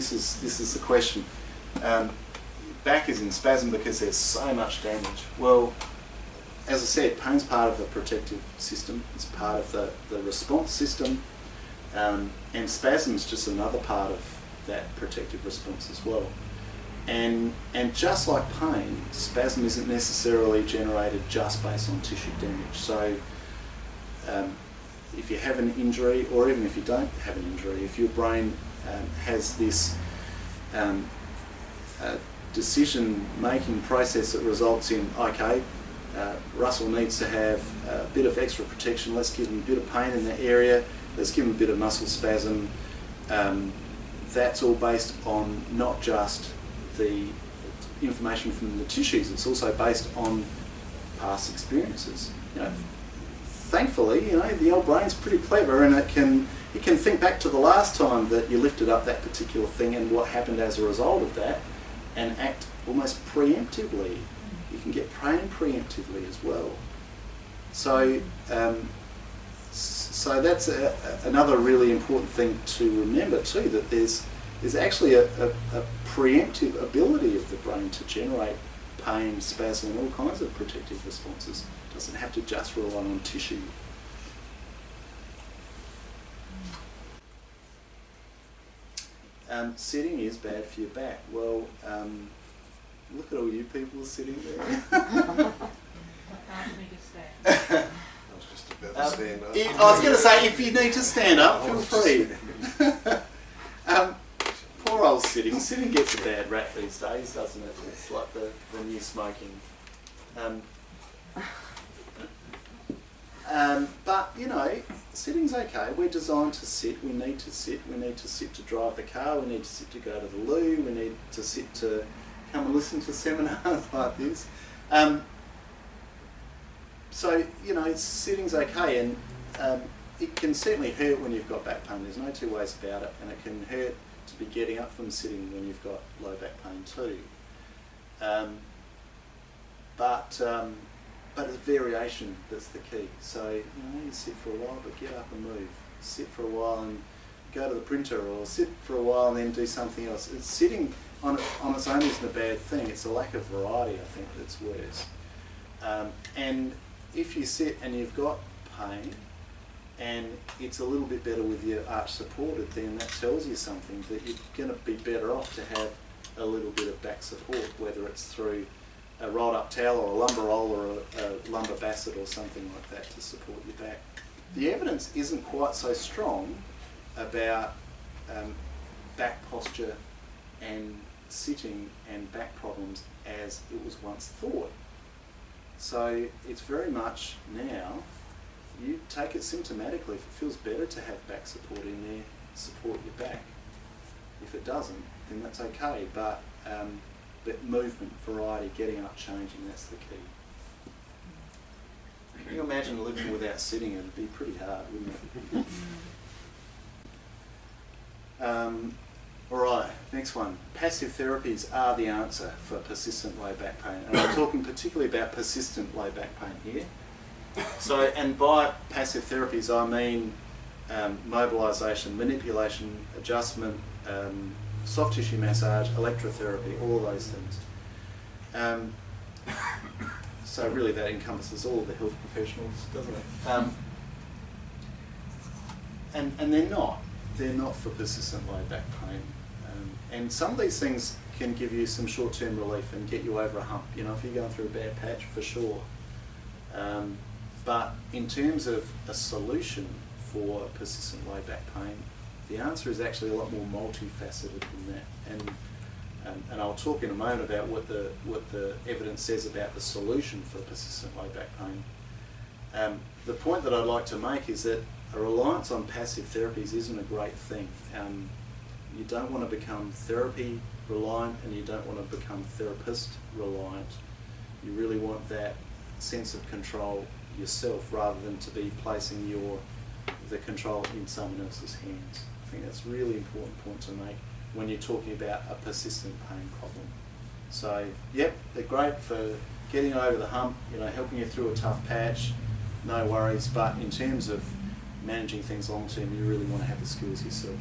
this is the question. Back is in spasm because there's so much damage. Well, as I said, pain's part of the protective system. It's part of the response system, and spasm is just another part of that protective response as well. And just like pain, spasm isn't necessarily generated just based on tissue damage. So if you have an injury, or even if you don't have an injury, if your brain has this decision-making process that results in, okay, Russell needs to have a bit of extra protection, let's give him a bit of pain in that area, let's give him a bit of muscle spasm. That's all based on not just the information from the tissues, it's also based on past experiences. You know, thankfully, you know, the old brain's pretty clever, and it can think back to the last time that you lifted up that particular thing and what happened as a result of that, and act almost preemptively. You can get pain preemptively as well. So, so that's another really important thing to remember too, that there's actually a preemptive ability of the brain to generate pain, spasm, and all kinds of protective responses. It doesn't have to just rely on tissue. Sitting is bad for your back. Well, look at all you people sitting there. Ask me to stand. I was just about to stand up. I was going to say, if you need to stand up, feel free. Poor old sitting. Sitting gets a bad rap these days, doesn't it? It's like the new smoking. But, you know, sitting's okay. We're designed to sit. We need to sit. We need to sit to drive the car. We need to sit to go to the loo. We need to sit to come and listen to seminars like this. So, you know, sitting's okay, and it can certainly hurt when you've got back pain. There's no two ways about it, and it can hurt to be getting up from sitting when you've got low back pain too. But it's variation that's the key. So, you know, you sit for a while, but get up and move. Sit for a while and go to the printer, or sit for a while and then do something else. Sitting on its own isn't a bad thing. It's a lack of variety, I think, that's worse. And if you sit and you've got pain, and it's a little bit better with your arch supported, then that tells you something, that you're going to be better off to have a little bit of back support, whether it's through a rolled up towel or a lumbar roll or a lumbar basset or something like that to support your back. The evidence isn't quite so strong about back posture and sitting and back problems as it was once thought. So it's very much now, you take it symptomatically. If it feels better to have back support in there, support your back. If it doesn't, then that's okay, but movement, variety, getting up, changing, that's the key. Can you imagine living without sitting? It'd be pretty hard, wouldn't it? Alright, next one. Passive therapies are the answer for persistent low back pain. And I'm talking particularly about persistent low back pain here. So, and by passive therapies I mean mobilisation, manipulation, adjustment, soft tissue massage, electrotherapy, all of those things. So really that encompasses all of the health professionals, doesn't it? And they're not for persistent low back pain. And some of these things can give you some short-term relief and get you over a hump, you know, if you're going through a bad patch, for sure. But in terms of a solution for persistent low back pain, the answer is actually a lot more multifaceted than that. And I'll talk in a moment about what the evidence says about the solution for persistent low back pain. The point that I'd like to make is that a reliance on passive therapies isn't a great thing. You don't want to become therapy reliant, and you don't want to become therapist reliant. You really want that sense of control yourself, rather than to be placing the control in someone else's hands. I think that's a really important point to make when you're talking about a persistent pain problem. So, yep, they're great for getting over the hump, you know, helping you through a tough patch, no worries, but in terms of managing things long term, you really want to have the skills yourself.